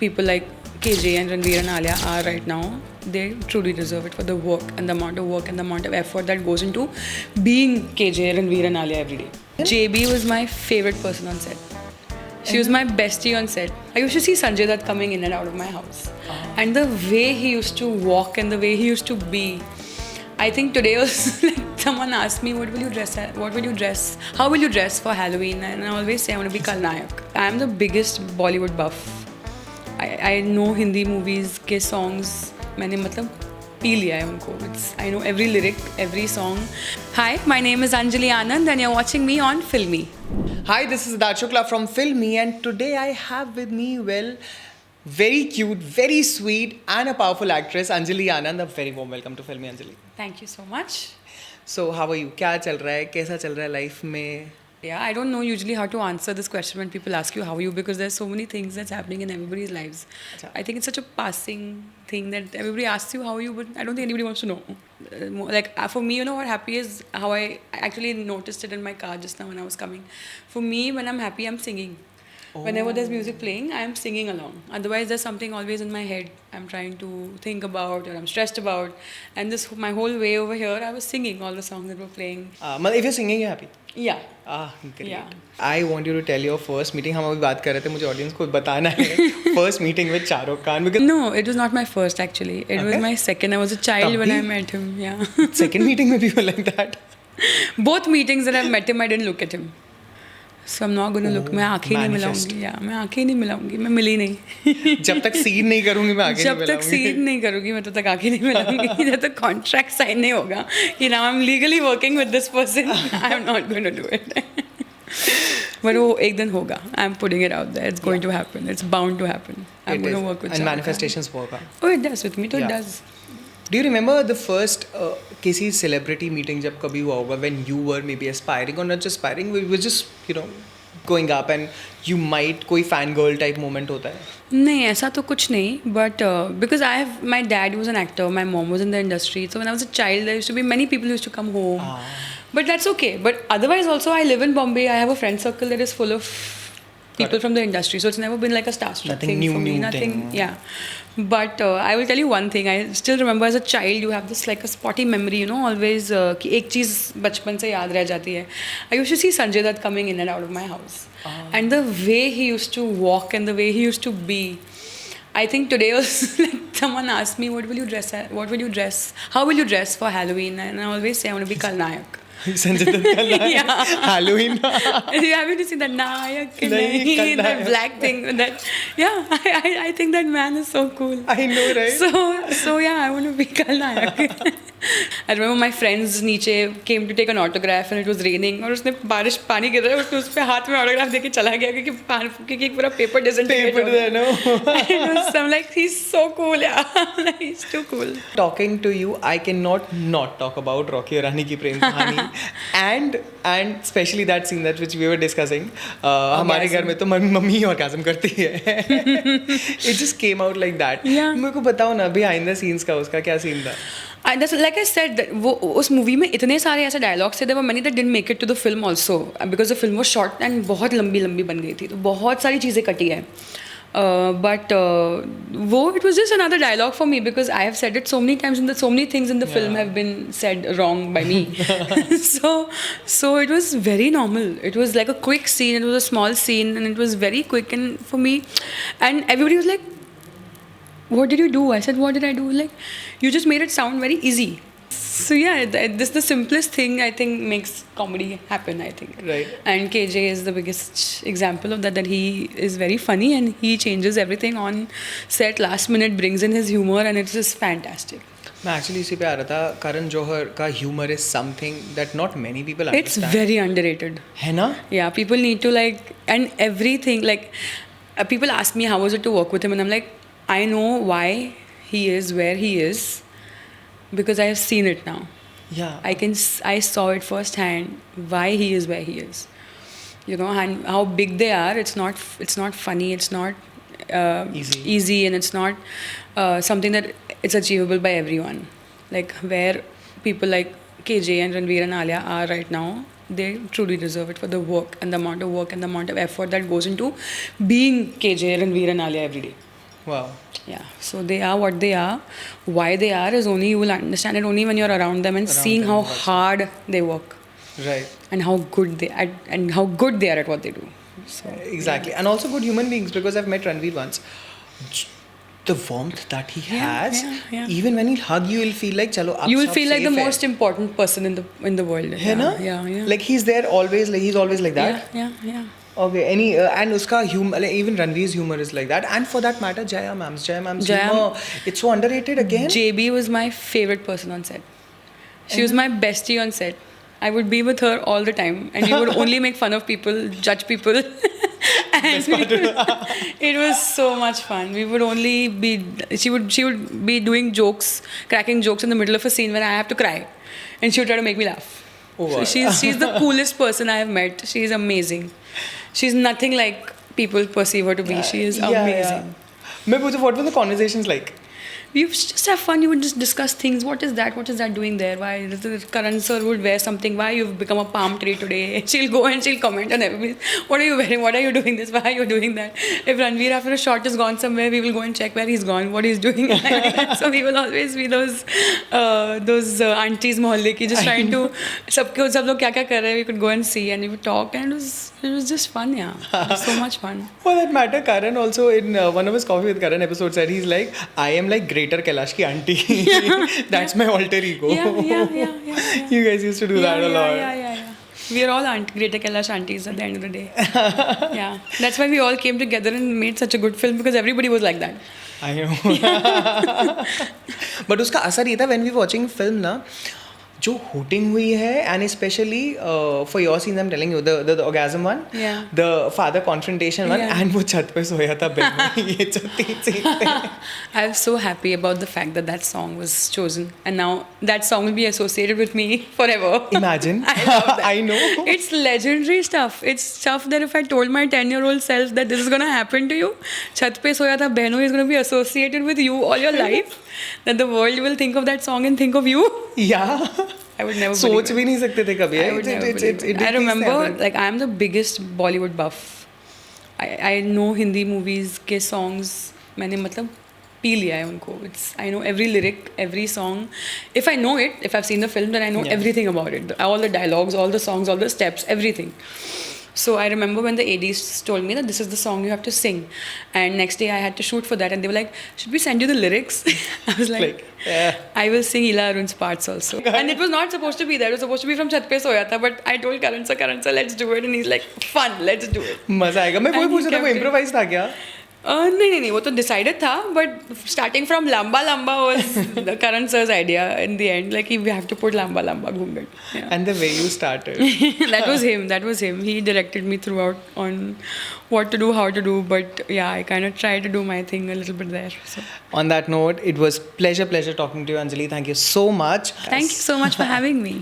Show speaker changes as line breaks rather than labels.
people like KJ and Ranveer and Alia are right now, they truly deserve it for the work and the amount of work and the amount of effort that goes into being KJ, Ranveer and Alia every day. JB was my favorite person on set. She was my bestie on set. I used to see Sanjay Dutt coming in and out of my house. And the way he used to walk and the way he used to be. I think today was like someone asked me, what will you dress at? What will you dress? How will you dress for Halloween? And I always say I want to be Kalnayak. I am the biggest Bollywood buff. I know Hindi movies के songs. मैंने मतलब P लिया है उनको. I know every lyric, every song. Hi, my name is Anjali Anand and you're watching me on Filmy.
Hi, this is Siddharth Shukla from Filmy, and today I have with me, well, very cute, very sweet and a powerful actress, Anjali Anand. A very warm welcome to Filmy, Anjali.
Thank you so much.
So, how are you? क्या चल रहा है? कैसा चल रहा है life में?
Yeah, I don't know usually how to answer this question when people ask you how are you, because there's so many things that's happening in everybody's lives.
Achha.
I think it's such a passing thing that everybody asks you how are you, but I don't think anybody wants to know. For me, you know what happy is, how I actually noticed it in my car just now when I was coming. For me, when I'm happy, I'm singing. Whenever there's music playing, I'm singing along. Otherwise, there's something always in my head I'm trying to think about or I'm stressed about. And my whole way over here, I was singing all the songs that were playing.
If you're singing, you're happy?
Yeah.
Great.
Yeah.
I want you to tell your first meeting. हम अभी बात कर रहे थे, मुझे audience को बताना है. First meeting with Shah Rukh Khan. Because
No, it was not my first actually. It was my second. I was a child when I met him. Yeah.
second meeting में भी हो like that.
Both meetings that I've met him, I didn't look at him. So I'm not going to look. मैं आँखें नहीं
manifest.
मिलाऊंगी. Yeah, मैं आँखें नहीं मिलाऊंगी. मैं मिली नहीं.
जब तक सीन नहीं करूंगी मैं आगे नहीं
जब तक
मिलाऊंगी.
सीन नहीं करूँगी मैं तब तक आँखें नहीं मिलाऊंगी. जब तक कॉन्ट्रैक्ट साइन नहीं होगा कि now I'm legally working with this person, I'm not going to do it. But वो एक दिन होगा. I'm putting it out there. It's going to happen. It's bound to happen. I'm going to work with
and
Shah Rukh Khan.
manifestations work out.
Oh, it does with me. So
Yeah.
it does.
Do you remember the first किसी celebrity meeting जब कभी हुआ होगा when you were maybe aspiring or not just aspiring, we were just going up and you might कोई fangirl type moment होता है?
नहीं ऐसा तो कुछ नहीं, but because my dad was an actor, my mom was in the industry, so when I was a child there used to be many people who used to come home. But that's okay. But otherwise also I live in Bombay. I have a friend circle that is full of people from the industry, so it's never been like a starstruck
Nothing
thing
new,
for me.
new
Nothing,
thing.
yeah. But I will tell you one thing. I still remember as a child, you have this like a spotty memory, always कि एक चीज़ बचपन से याद रह जाती है. I used to see Sanjay Dutt coming in and out of my house, and the way he used to walk and the way he used to be. I think today was like someone asked me, what will you dress at? What will you dress? How will you dress for Halloween? And I always say I want to be Kalnayak.
Sanjay Dutt का
Yeah.
Halloween.
You haven't seen that Nayak,
Nahi,
that
Kalnayak.
black thing. That I think that man is so cool.
I know, right?
So yeah, I want to be Kalnayak. I remember my friends नीचे came to take an autograph and it was raining और उसने पानी गिर रहा है उसने उस पे हाथ में autograph देके चला गया क्योंकि पूरा paper disintegrate हो गया.
no.
So I'm like, he's so cool, yeah. He's too cool.
Talking to you, I cannot not talk about Rocky और रानी की प्रेम कहानी and especially that scene that which we were discussing. हमारे घर में तो mummy orgasm करती है. It just came out like that.
Yeah.
मेरे को बताओ ना behind the scenes का उसका क्या scene था?
And that's like I said, that वो उस मूवी में इतने सारे ऐसे डायलॉग्स थे. There were many that didn't make it to the film also because the film was short and बहुत लंबी बन गई थी, तो बहुत सारी चीज़ें कटी है. But it was just another dialogue for me because I have said it so many times so many things in the film have been said wrong by me. so it was very normal. It was like a quick scene. It was a small scene and it was very quick and for me, and everybody was like, what did you do? I said, what did I do? Like, you just made it sound very easy. So yeah, this the simplest thing I think makes comedy happen, I think.
Right.
And KJ is the biggest example of that he is very funny and he changes everything on set last minute, brings in his humor and it's just fantastic.
मैं actually इसी पे आ रहा था. Karan Johar का humor is something that not many people
It's
understand.
very underrated.
है ना?
Yeah, people need to and everything, people ask me how was it to work with him and I'm like, I know why he is where he is because I have seen it now.
Yeah.
I saw it firsthand why he is where he is. And how big they are. It's not funny. It's not easy, and it's not something that it's achievable by everyone. Like where people like KJ and Ranveer and Alia are right now, they truly deserve it for the work and the amount of effort that goes into being KJ, Ranveer and Alia every day.
Wow.
Yeah, so they are what they are. Why they are is only you will understand it only when you're around them and
Around
seeing
them,
how
that's
hard they work
Right.
and how good they are at what they do. So
Exactly. And also good human beings, because I've met Ranveer once. The warmth that he has,
yeah.
even when he'll hug you, you'll feel like, chalo, ab
you will
sab
feel like the
safe hai.
most important person in the world.
है ना?
Yeah.
Like he's there always, like he's always like that.
Yeah.
Okay, and uska humor, like even Ranveer's humor is like that. And for that matter, Jaya ma'am's
Jaya-
humor, it's so underrated again.
JB was my favorite person on set. She was my bestie on set. I would be with her all the time, and we would only make fun of people, judge people. And it was so much fun. We would only be she would be doing jokes, cracking jokes in the middle of a scene when I have to cry, and she would try to make me laugh.
Oh,
So
wow.
she's the coolest person I have met. She's amazing. She's nothing like people perceive her to be. She is amazing.
मैं पूछूं, what were the conversations like?
We used to just have fun. You would just discuss things. What is that? What is that doing there? Why Karan sir would wear something? Why you've become a palm tree today? She'll go and she'll comment on everything. What are you wearing? What are you doing this? Why are you doing that? If Ranveer after a shot is gone somewhere, we will go and check where he's gone, what he's doing. So we will always be those aunties mohalle ki just trying to सब लोग क्या क्या कर रहे हैं. We could go and see and we would talk, and it was just fun. Yeah, it was so much fun.
For that matter, Karan also in one of his Coffee with Karan episodes said he's like, I am like Greater Kailash ki auntie. That's my alter ego.
Yeah.
You guys used to do that a lot.
Yeah. We are all Greater Kailash aunties at the end of the day. Yeah. That's why we all came together and made such a good film, because everybody was like that.
I know. But उसका असर ये था when we were watching film ना, जो hooting हुई है, and especially for your scenes I'm telling you, the orgasm one,
Yeah.
the father confrontation one,
Yeah.
and वो छत पे सोया था bed में, ये जो तीन scene थे.
I'm so happy about the fact that song was chosen, and now that song will be associated with me forever.
Imagine.
I love that.
I know.
It's legendary stuff. It's stuff that if I told my 10-year-old self that this is going to happen to you, Chhat pe soya tha behno is going to be associated with you all your life, that the world will think of that song and think of you.
Yeah.
I would never
सोच
believe it.
भी नहीं सकते थे कभी.
I would never believe it. I remember, like, I'm the biggest Bollywood buff. I know Hindi movies के songs. मैंने मतलब P लिया है उनको. I know every lyric, every song. If I know it, if I've seen the film, then I know everything about it. All the dialogues, all the songs, all the steps, everything. So I remember when the ADs told me that this is the song you have to sing, and next day I had to shoot for that, and they were like, "Should we send you the lyrics?" I was like, "I will sing Ila Arun's parts also." And it was not supposed to be there; it was supposed to be from Chhat Pe Soya Tha. But I told Karan sir, let's do it, and he's like, "Fun, let's do it."
मजा आएगा. मैं वही
And he
पूछ रहा था, वो
kept it.
improvise था क्या?
नहीं वो तो डिसाइडेड था, बट स्टार्टिंग फ्रॉम लंबा was Karan sir's idea in the end, like we have to put lamba घूंघट.
And the way you started.
that was him. He directed me throughout on what to do, how to do, but yeah, I kind of tried to do my thing a little bit there. So
On that note, it was pleasure talking to you, Anjali. Thank you so much.
thank you so much for having me.